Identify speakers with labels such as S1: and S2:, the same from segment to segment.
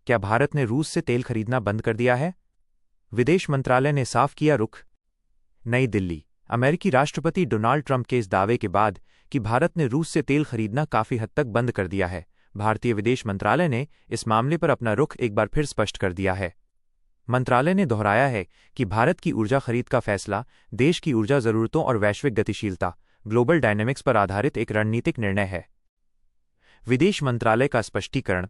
S1: क्या भारत ने रूस से तेल खरीदना बंद कर दिया है? विदेश मंत्रालय ने साफ किया रुख। नई दिल्ली। अमेरिकी राष्ट्रपति डोनाल्ड ट्रंप के इस दावे के बाद कि भारत ने रूस से तेल खरीदना काफी हद तक बंद कर दिया है, भारतीय विदेश मंत्रालय ने इस मामले पर अपना रुख एक बार फिर स्पष्ट कर दिया है। मंत्रालय ने दोहराया है कि भारत की ऊर्जा खरीद का फैसला देश की ऊर्जा जरूरतों और वैश्विक गतिशीलता ग्लोबल डायनेमिक्स पर आधारित एक रणनीतिक निर्णय है। विदेश मंत्रालय का स्पष्टीकरण।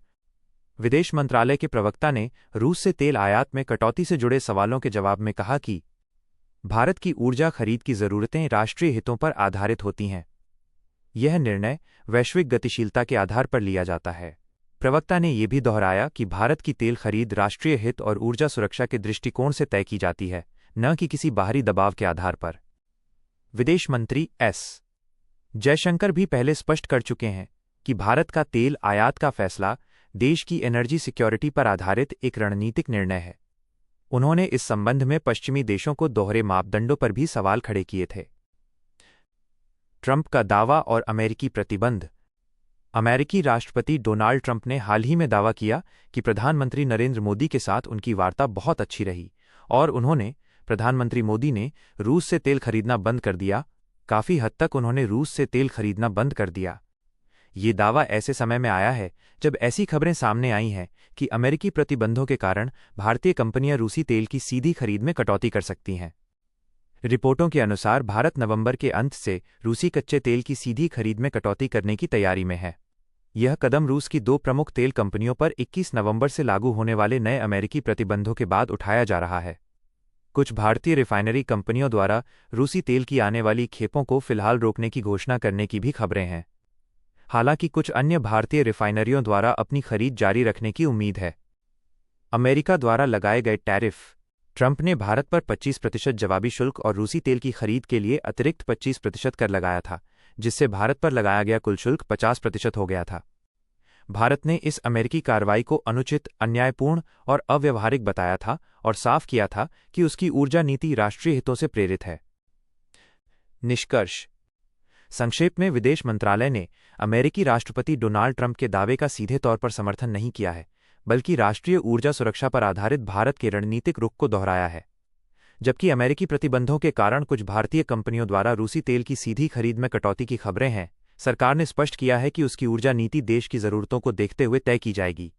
S1: विदेश मंत्रालय के प्रवक्ता ने रूस से तेल आयात में कटौती से जुड़े सवालों के जवाब में कहा कि भारत की ऊर्जा खरीद की जरूरतें राष्ट्रीय हितों पर आधारित होती हैं। यह निर्णय वैश्विक गतिशीलता के आधार पर लिया जाता है। प्रवक्ता ने यह भी दोहराया कि भारत की तेल खरीद राष्ट्रीय हित और ऊर्जा सुरक्षा के दृष्टिकोण से तय की जाती है, न कि किसी बाहरी दबाव के आधार पर। विदेश मंत्री एस जयशंकर भी पहले स्पष्ट कर चुके हैं कि भारत का तेल आयात का फैसला देश की एनर्जी सिक्योरिटी पर आधारित एक रणनीतिक निर्णय है। उन्होंने इस संबंध में पश्चिमी देशों को दोहरे मापदंडों पर भी सवाल खड़े किए थे। ट्रंप का दावा और अमेरिकी प्रतिबंध। अमेरिकी राष्ट्रपति डोनाल्ड ट्रंप ने हाल ही में दावा किया कि प्रधानमंत्री नरेंद्र मोदी के साथ उनकी वार्ता बहुत अच्छी रही और प्रधानमंत्री मोदी ने रूस से तेल खरीदना बंद कर दिया। काफी हद तक उन्होंने रूस से तेल खरीदना बंद कर दिया। ये दावा ऐसे समय में आया है जब ऐसी खबरें सामने आई हैं कि अमेरिकी प्रतिबंधों के कारण भारतीय कंपनियां रूसी तेल की सीधी खरीद में कटौती कर सकती हैं। रिपोर्टों के अनुसार भारत नवंबर के अंत से रूसी कच्चे तेल की सीधी खरीद में कटौती करने की तैयारी में है। यह कदम रूस की दो प्रमुख तेल कंपनियों पर 21 नवंबर से लागू होने वाले नए अमेरिकी प्रतिबंधों के बाद उठाया जा रहा है। कुछ भारतीय रिफाइनरी कंपनियों द्वारा रूसी तेल की आने वाली खेपों को फिलहाल रोकने की घोषणा करने की भी खबरें हैं। हालांकि कुछ अन्य भारतीय रिफाइनरियों द्वारा अपनी खरीद जारी रखने की उम्मीद है। अमेरिका द्वारा लगाए गए टैरिफ। ट्रंप ने भारत पर 25% जवाबी शुल्क और रूसी तेल की खरीद के लिए अतिरिक्त 25% कर लगाया था, जिससे भारत पर लगाया गया कुल शुल्क 50% हो गया था। भारत ने इस अमेरिकी कार्रवाई को अनुचित, अन्यायपूर्ण और अव्यवहारिक बताया था और साफ किया था कि उसकी ऊर्जा नीति राष्ट्रीय हितों से प्रेरित है। निष्कर्ष। संक्षेप में, विदेश मंत्रालय ने अमेरिकी राष्ट्रपति डोनाल्ड ट्रंप के दावे का सीधे तौर पर समर्थन नहीं किया है, बल्कि राष्ट्रीय ऊर्जा सुरक्षा पर आधारित भारत के रणनीतिक रुख को दोहराया है। जबकि अमेरिकी प्रतिबंधों के कारण कुछ भारतीय कंपनियों द्वारा रूसी तेल की सीधी खरीद में कटौती की खबरें हैं, सरकार ने स्पष्ट किया है कि उसकी ऊर्जा नीति देश की जरूरतों को देखते हुए तय की जाएगी।